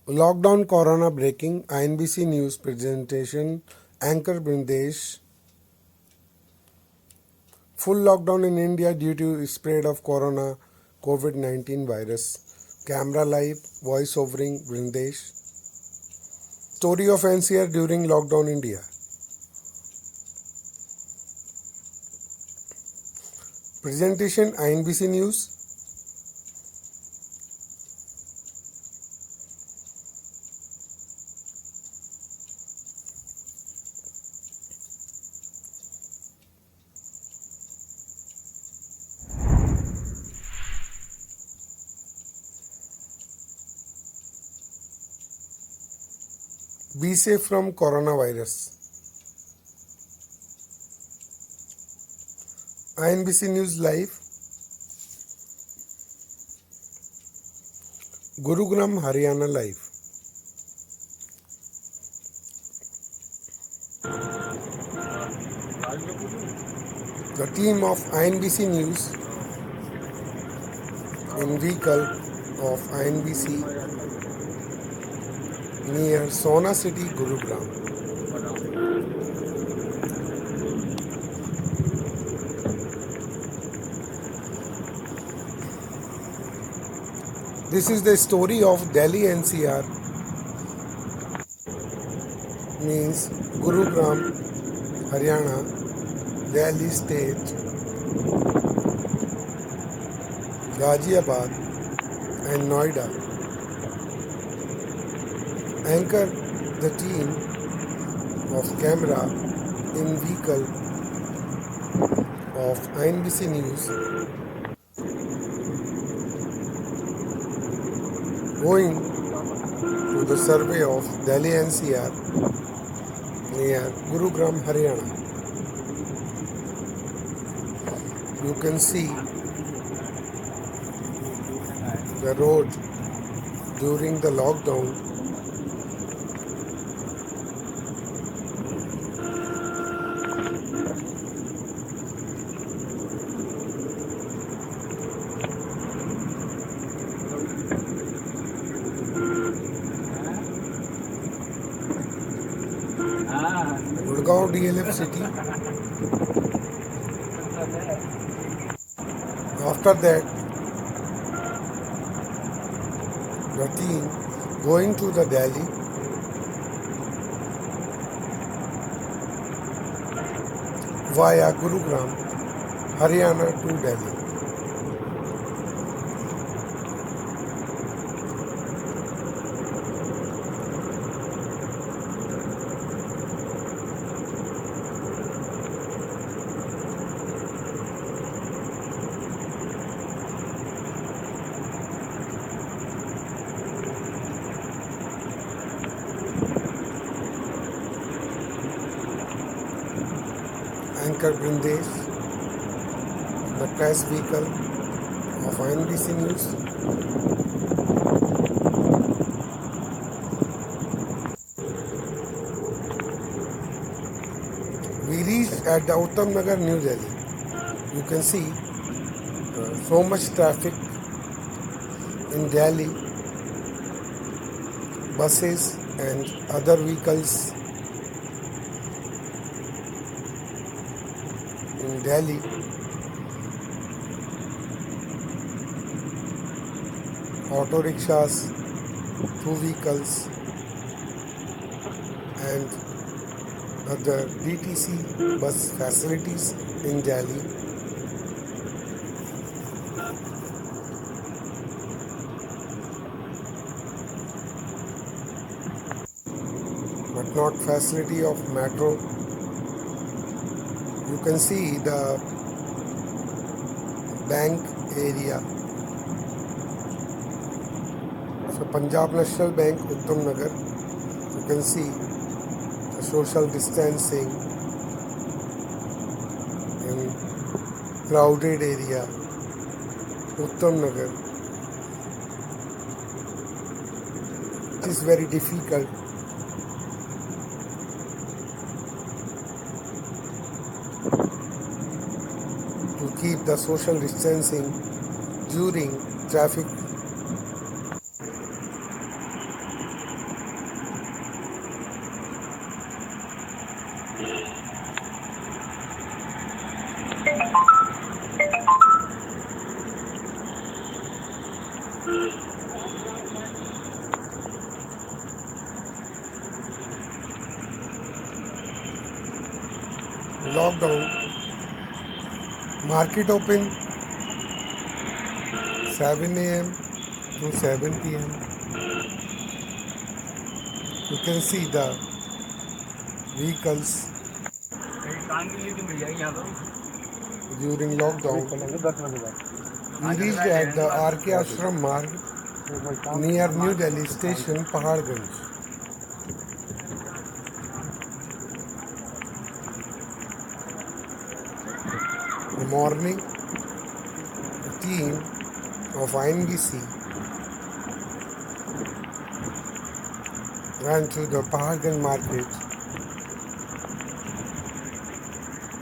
Lockdown Corona Breaking INBC News Presentation Anchor Brindesh. Full lockdown in India due to spread of Corona COVID-19 virus. Camera live, voice overing Brindesh. Story of NCR during lockdown India. Presentation INBC News. Be safe from coronavirus. INBC News Live. Gurugram, Haryana Live. The team of INBC News in vehicle of INBC near Sona City, Gurugram. This is the story of Delhi NCR, means Gurugram, Haryana, Delhi State, Ghaziabad and Noida. Anchor the team of camera in vehicle of INBC News going to the survey of Delhi NCR near Gurugram, Haryana. You can see the road during the lockdown. Gurgaon DLF city. After that, the team going to the Delhi. Via Gurugram, Haryana to Delhi. Anchor Brindesh, the press vehicle of INBC News. We reached at the Uttam Nagar, New Delhi. You can see so much traffic in Delhi, buses and other vehicles in Delhi. Auto rickshaws, two vehicles and other DTC bus facilities in Delhi. But not facility of metro. You can see the bank area. So Punjab National Bank, Uttam Nagar. You can see the social distancing in crowded area, Uttam Nagar. It is very difficult to keep the social distancing during traffic lockdown, market open 7 a.m. to 7 p.m. You can see the vehicles during lockdown. We reached at the RK Ashram Marg near New Delhi station, Paharganj. In the morning, the team of INBC ran to the Paharganj market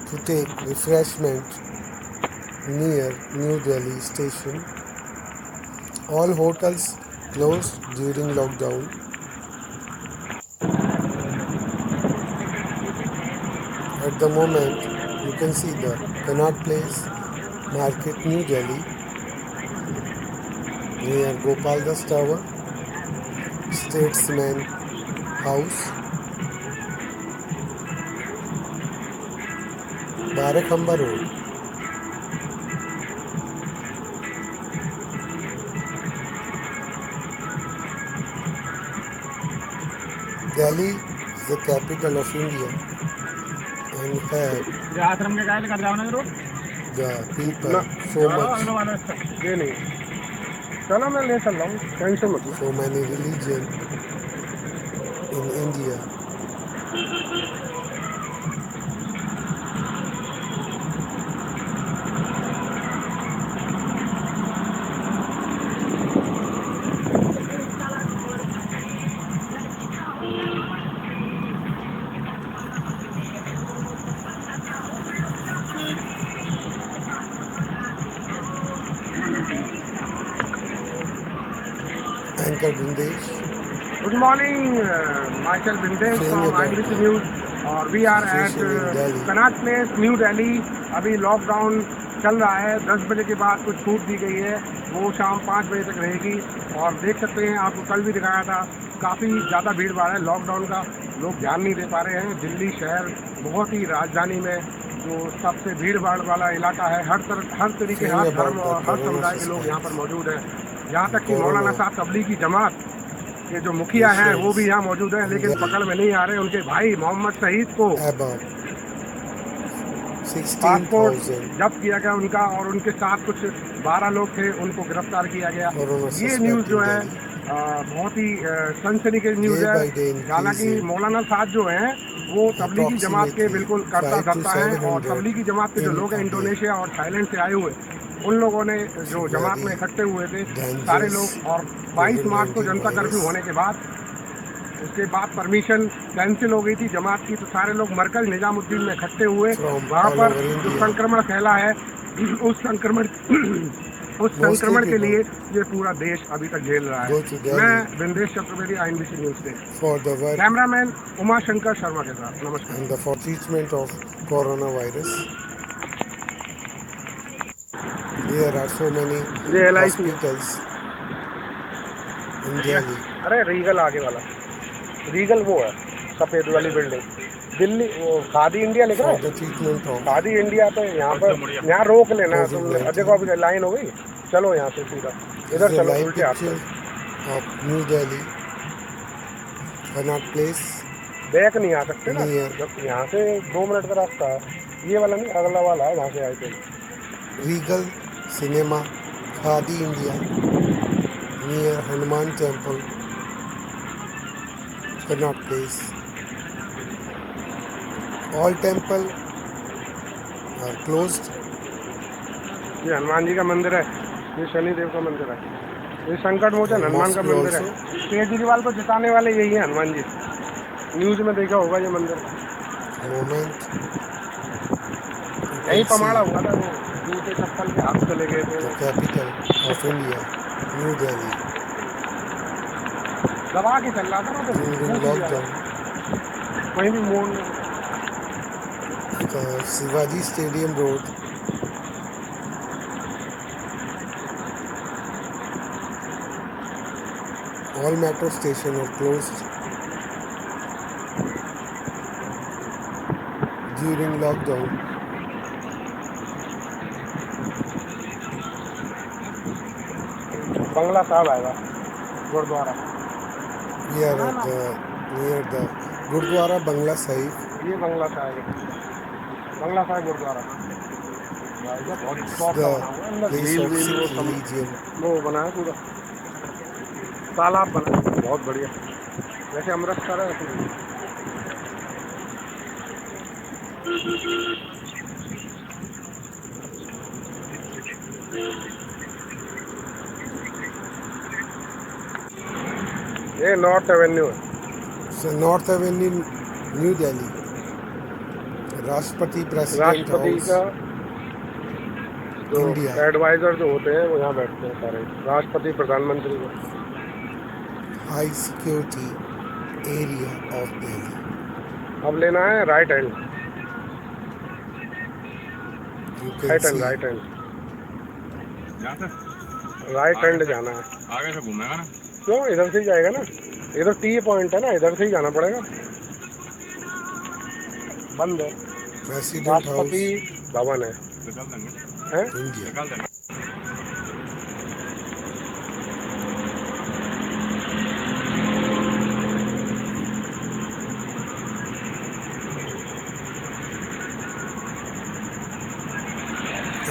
to take refreshment near New Delhi station. All hotels closed during lockdown. At the moment, you can see the Connaught Place Market, New Delhi, near Gopal Das Tower, Statesman House, Barakhamba Road. Delhi is the capital of India and have the people so many religion in India. Anchor Bindesh. Good morning, Michael Bindesh from INBC News. और we are at Connaught Place, New Delhi. अभी lockdown चल रहा है. 10 बजे के बाद कुछ छूट दी गई है, वो शाम 5 बजे तक रहेगी. और देख सकते हैं, आपको कल भी दिखाया था, काफ़ी ज़्यादा भीड़ भाड़ है. लॉकडाउन का लोग ध्यान नहीं दे पा रहे हैं. दिल्ली शहर बहुत ही राजधानी में जो सबसे भीड़ भाड़ वाला इलाका है. हर तरीके, हर धर्म और हर समुदाय के लोग यहाँ पर मौजूद हैं. यहाँ तक कि मौलाना साहब तबलीगी जमात के जो मुखिया हैं वो भी यहाँ मौजूद हैं, लेकिन पकड़ में नहीं आ रहे. उनके भाई मोहम्मद शहीद को पासपोर्ट जब्त किया गया उनका, और उनके साथ कुछ 12 लोग थे, उनको गिरफ्तार किया गया. ये न्यूज़ जो है बहुत ही सनसनी की न्यूज़ है. हालांकि मौलाना साहब जो हैं वो तबलीगी जमात के बिल्कुल करता धरता है. और तबलीगी जमात के जो लोग हैं इंडोनेशिया और थाईलैंड से आए हुए, उन लोगों ने जो जमात में इकट्ठे हुए थे सारे लोग, और 22 मार्च को जनता कर्फ्यू होने के बाद, उसके बाद परमिशन कैंसिल हो गई थी जमात की, तो सारे लोग मरकज निजामुद्दीन में इकट्ठे हुए. वहाँ पर जो संक्रमण फैला है, उस संक्रमण के लिए ये पूरा देश अभी तक झेल रहा है. मैं बिंदेश चतुर्वेदी, INBC न्यूज से, कैमरामैन उमा शंकर शर्मा के साथ. नमस्कार. For treatment of corona virus, there are so many hospitals in Delhi. अरे रीगल आगे वाला, रीगल वो है सफेद वाली बिल्डिंग, दिल्ली. वो खादी इंडिया लिखा है, खादी इंडिया. तो यहाँ पर यहाँ रोक लेना है तुमने. देखो अभी लाइन हो गई, चलो यहाँ से सीधा इधर चलो, उल्टे हाथ से. New Delhi Connaught place. Back नहीं आ सकते ना, जब यहाँ से 2 मिनट का रास्ता है. ये वाला नहीं, अगला वाला है, वहाँ से आए थे. Regal cinema, khadi India, near Hanuman temple, Connaught Place. All temple are closed. ये हनुमान जी का मंदिर है, ये शनिदेव का मंदिर है, ये संकट मोचन हनुमान का मंदिर है. केजरीवाल को जिताने वाले यही है हनुमान जी. न्यूज में देखा होगा ये मंदिर. यही पमाड़ा हुआ था, वो जूते चप्पल के हाथ चले गए थे. Capital of India, new Delhi. दबा के चल रहा था ना, तो लॉकडाउन. कहीं भी मोड़. Shivaji stadium road, all metro stations are closed during lockdown. बंगला साहब आएगा gurdwara. We are at near the Gurdwara Bangla Sahib. ये बंगला साहब है, बंगला साहब गुरुद्वारा बहुत It's शॉर्ट का the बना हुआ है, अंदर place झील of वील वो Sikh सब religion. वो बना है पूरा, तालाब बना है बहुत बढ़िया, जैसे अमृतसर है वैसे ही। ये नॉर्थ एवेन्यू है। So North Avenue, New Delhi. राष्ट्रपति President राष्ट्रपति House. का जो India. एडवाइजर जो होते हैं वो यहाँ बैठते हैं सारे, राष्ट्रपति प्रधानमंत्री को। High security area of Delhi. अब लेना है right hand, You can see right hand right hand जाना है। आगे से घूमेगा ना, क्यों, इधर से ही जाएगा ना, इधर टी पॉइंट है ना, इधर से ही जाना पड़ेगा। बंद है, President राष्ट्रपति House, भवन है, निकाल देंगे, हैं? India. निकाल देंगे।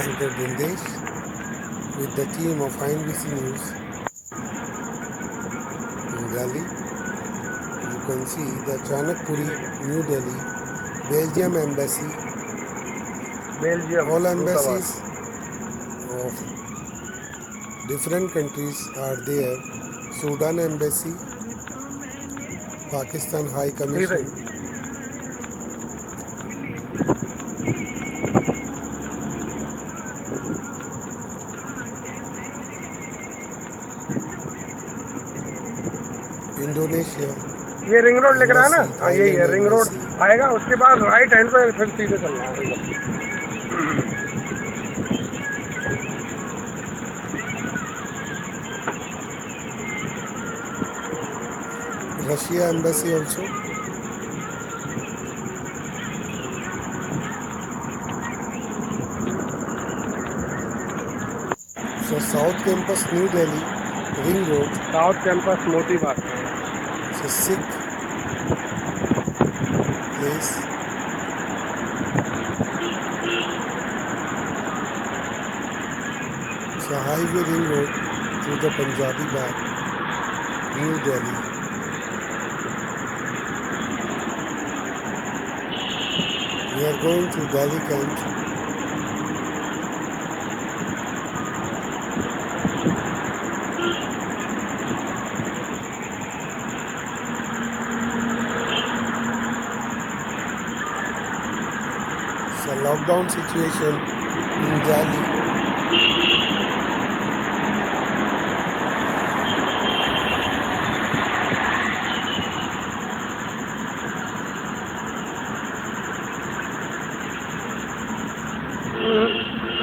Anchor Dindesh with the team of INBC News in Delhi. You can see the Chanakpuri, New Delhi, Belgium Embassy. Belgium All दूतावास। embassies of different countries are there. Sudan Embassy, Pakistan High ठीक Commission, है, Indonesia, ये ring road लिख रहा है ना, Embassy, हाँ यही है Thailand रिंग रोड Embassy. आएगा, उसके बाद राइट हैंड पे फिर सीधे चलना है इधर। Russia Embassy also. So South Campus, New Delhi, Ring Road. South campus Moti Bagh. It's a Sikh place. It's a highway ring road through the Punjabi Bagh, New Delhi. We are going to Delhi Kent. It's a lockdown situation in Delhi.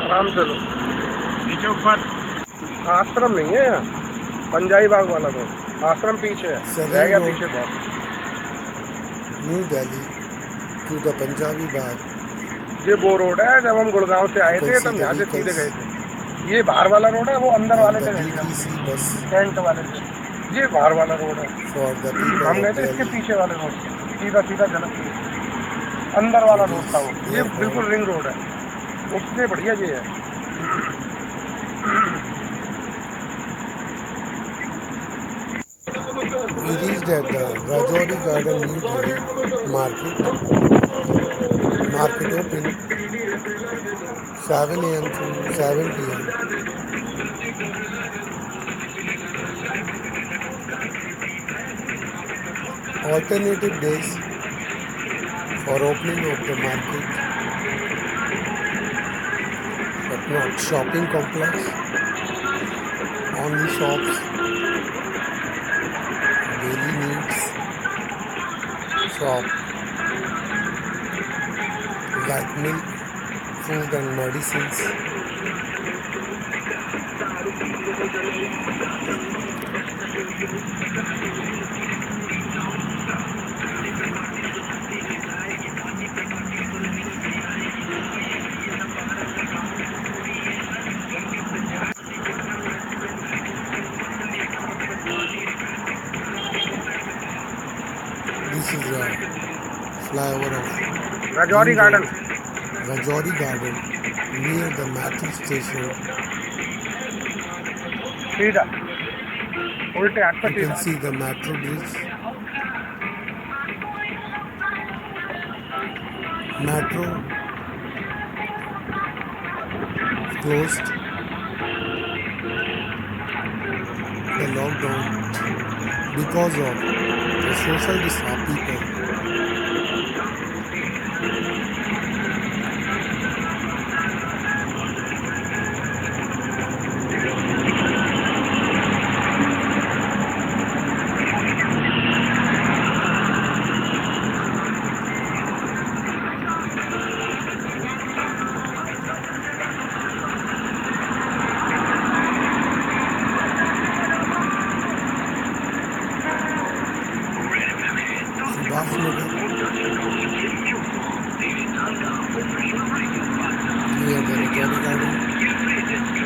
आराम से लो, नीचे ऊपर आश्रम नहीं है यहाँ, पंजाबी बाग वाला तो आश्रम पीछे है, सही रह गया लोग। पीछे बहुत। New Delhi to the Punjabi Bagh. ये वो रोड है, जब हम गुड़गांव से आए थे तब यहाँ से सीधे गए थे। ये बाहर वाला रोड है, वो अंदर वाले On से the गए थे, DTC bus टेंट वाले से। ये बाहर वाला रोड है, for the people हम गए of थे इसके Delhi. पीछे वाले रोड से, सीधा सीधा जनकपुर अंदर वाला रोड था वो, ये बिल्कुल रिंग रोड है, उससे बढ़िया ये है। We reached at the Rajouri Garden, New Delhi market. Market open 7 a.m. to 7 p.m. Alternative days for opening of the market, but not shopping complex. Only shops, daily needs shop like milk, food and medicines. is a flyover of Rajouri Garden. Rajouri Garden near the metro station. सीधा उल्टे हाथ पे You can सीधा see the metro bridge. Metro closed. The lockdown because of the social distance people. Subhash Nagar near the Rajouri Garden.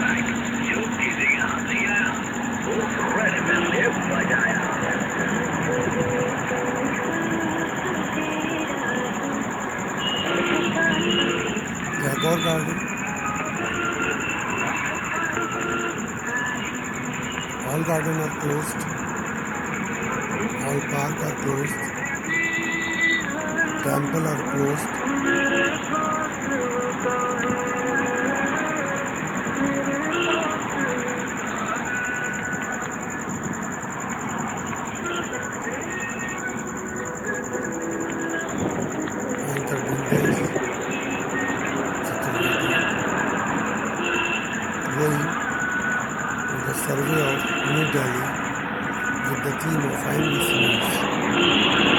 Tagore Garden. All gardens are closed. All parks are closed. Temple are closed. Anchor Bindesh, going to the survey of New Delhi with the team of INBC News.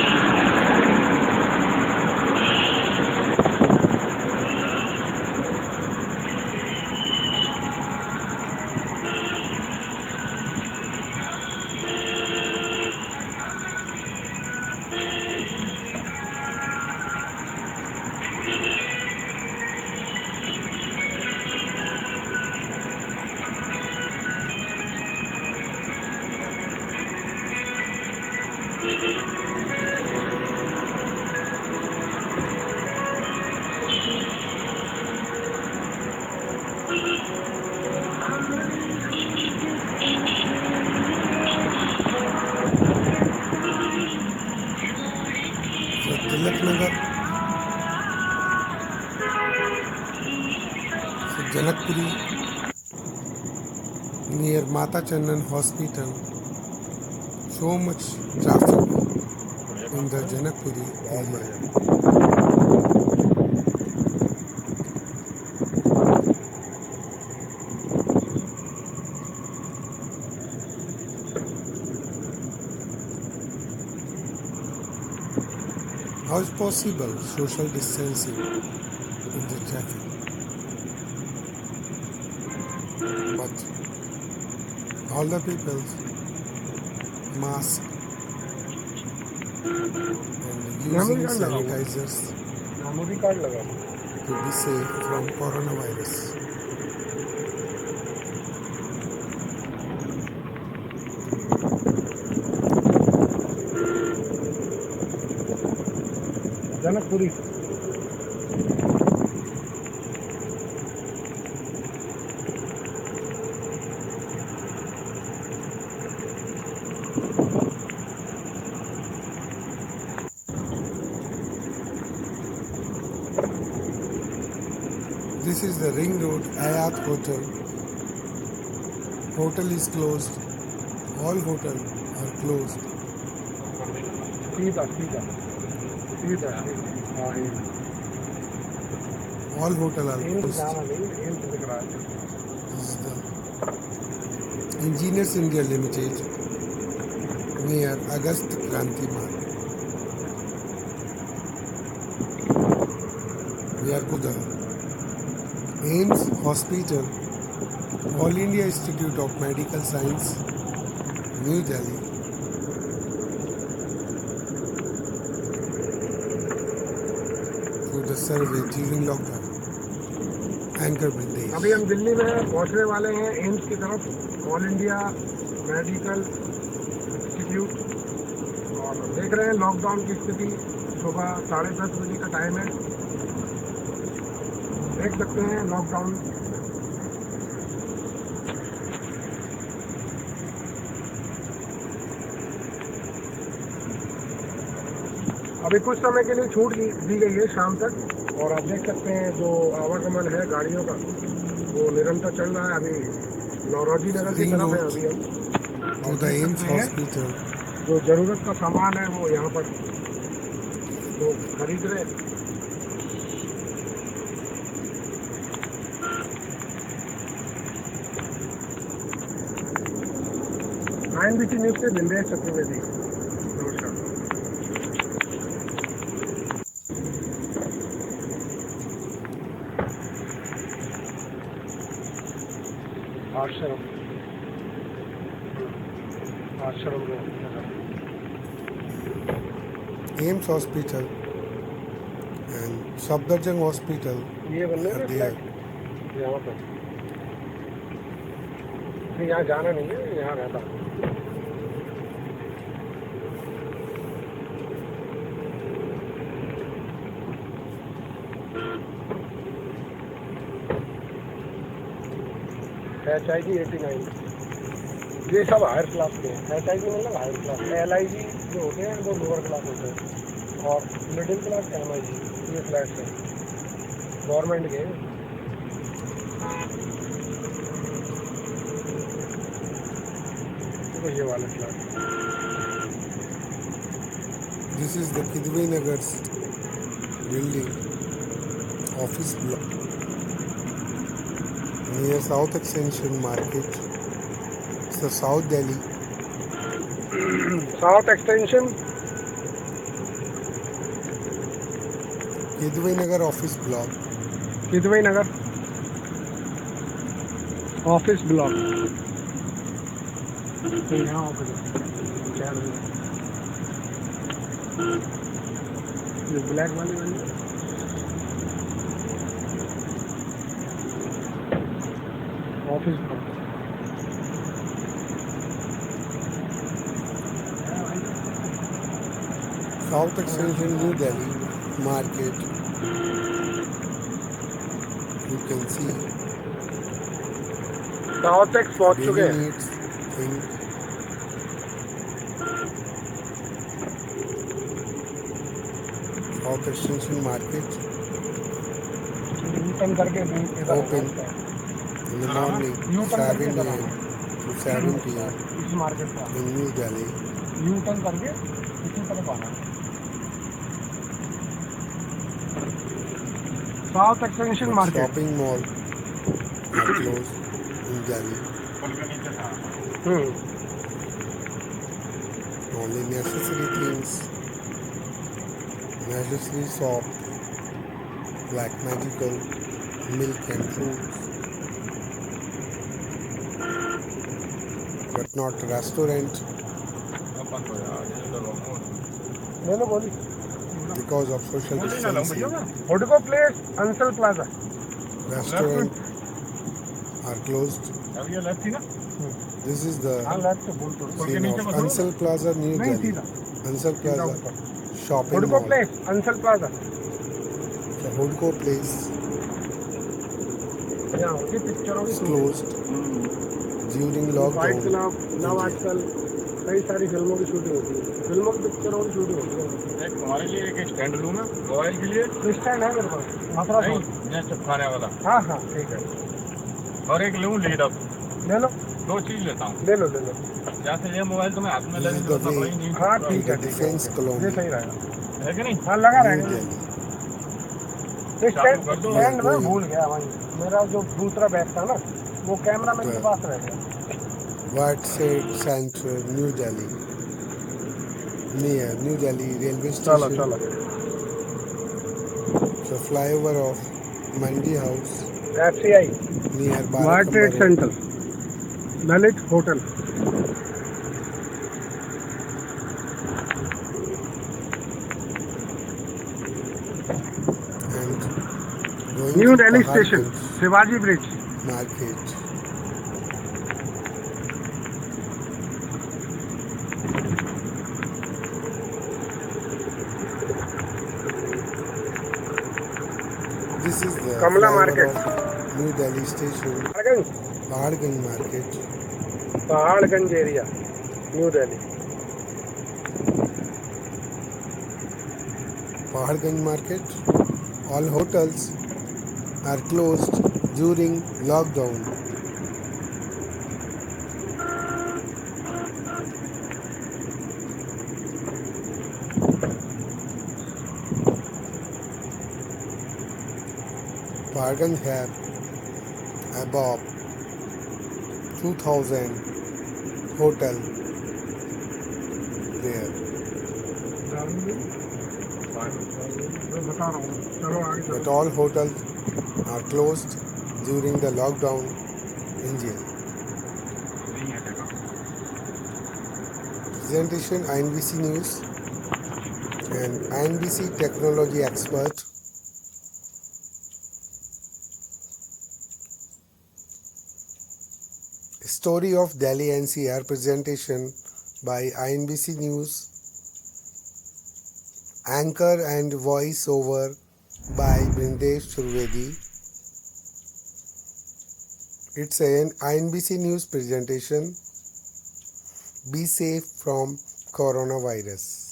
So Tilak Nagar, so Janakpuri near Mata Chandan Hospital. So much traffic in the Janakpuri area. How is possible social distancing in the traffic? But all the people mask and using sanitizers memory card लगा to be safe from coronavirus. Janakpuri This is the Ring Road Ayat Hotel. Hotel is closed. All hotels are closed. सीधा सीधा सीधा हाँ All hotels are AIIMS closed. जाना नहीं AIIMS दिख रहा है This is the Engineers India Limited near Agast Kranti Marg. We are to the AIMS Hospital, All India Institute of Medical Science, New Delhi. To the survey during lockdown. Anchor Bindesh. अभी हम दिल्ली में पहुंचने वाले हैं AIIMS की तरफ all India medical institute और देख रहे हैं लॉकडाउन की स्थिति। सुबह 10:30 बजे का टाइम है, देख सकते हैं लॉकडाउन। अभी कुछ समय के लिए छूट दी गई है शाम तक, और आप देख सकते हैं जो आवागमन है गाड़ियों का वो निरंतर चल रहा है। अभी नौरोजी नगर की तरफ है अभी हम, to the AIIMS hospital. जो ज़रूरत का सामान है वो यहाँ पर लोग खरीद रहे हैं। INBC न्यूज़ से बिंदेश चतुर्वेदी, नमस्कार। आश्रम AIIMS hospital and Safdarjung hospital ये बनने are में there. यहाँ पर नहीं, यहाँ जाना नहीं है, यहाँ रहता है। HIG 89, ये सब हायर क्लास के हैं। HIG मतलब हायर क्लास, LIG जो होते हैं वो लोअर क्लास होते हैं, और मिडिल क्लास MIG ये फ्लैट है गवर्नमेंट के। तो ये वाले flat, This is the Kidwai Nagar building, office block near South Extension Market. It's the South Delhi. South extension Kidwai Nagar office block. Kidwai Nagar office block. तो यहाँ office ये black वाली office block. South Extension, New Delhi Market. You can see south x पहुँच चुके daily हैं। needs things. South Extension Market U turn करके open in the morning 7 a.m. to 7 p.m. इस market का in New Delhi. यूटर्न करके इसी तरफ आना। South extension But market. shopping mall are closed in Delhi. पुल के नीचे था। Only necessary things, necessary shop, Black Magical, milk and fruits, but not restaurant अब बंद हो गया, ये तो लोग हो। ले लो बोली। because of social बोल ही ना लो भैया distancing. ना। हुडको place, Ansal plaza. Restaurant are closed. अब ये लेफ्ट थी ना। This is the हाँ लेफ्ट से बोल तो। पुल के scene नीचे of मत हो। Ansal Plaza, New नहीं Delhi. सीधा Ansal सीधा Plaza ऊपर। shopping Hudco mall. Place, Ansal plaza. The Hudko place यहाँ होती पिक्चरों की is closed during fight lockdown. Club, love India. आजकल कई सारी फिल्मों की शूटिंग होती है, फिल्मों की पिक्चरों की शूटिंग होती है। एक तुम्हारे लिए एक स्टैंड लूँ मैं मोबाइल के लिए। स्टैंड है मेरे पास, मथुरा नहीं, रोड। ये चिपकाने वाला। हाँ हाँ ठीक है, और एक लूँ लीड अप। ले लो दो चीज लेता हूँ। ले लो ले लो। जैसे ये मोबाइल तुम्हें हाथ में लेने This is की the जरूरत way. पड़ी नहीं। हाँ To ठीक the है ठीक है, defense ये colony, सही रहेगा। है कि नहीं? हाँ लगा New रहेगा। Delhi. स्टैंड कर दो। स्टैंड में भूल गया भाई, मेरा जो दूसरा बैग था ना वो कैमरा मैन के पास रह गया। Whiteside Center, New Delhi. Near New Delhi railway चलो station. चलो। The flyover of Mandi House FCI near world trade Barakambar Road. Centre, Lalit hotel. And going new to Delhi station, Paharganj Shivaji bridge. Market. This is the Kamala flyover Market. of New Delhi station, Paharganj Market. Paharganj area, new Delhi. Paharganj Market. All hotels are closed during lockdown. Paharganj have above 2000 hotel there. बता रहा हूँ, चलो आगे चलो। But all hotels are closed during the lockdown in jail. नहीं है जगह। Presentation INBC News and INBC technology expert. Story of Delhi NCR presentation by INBC News. Anchor and voice over by Brindesh Trivedi. It's an INBC News presentation. Be safe from coronavirus.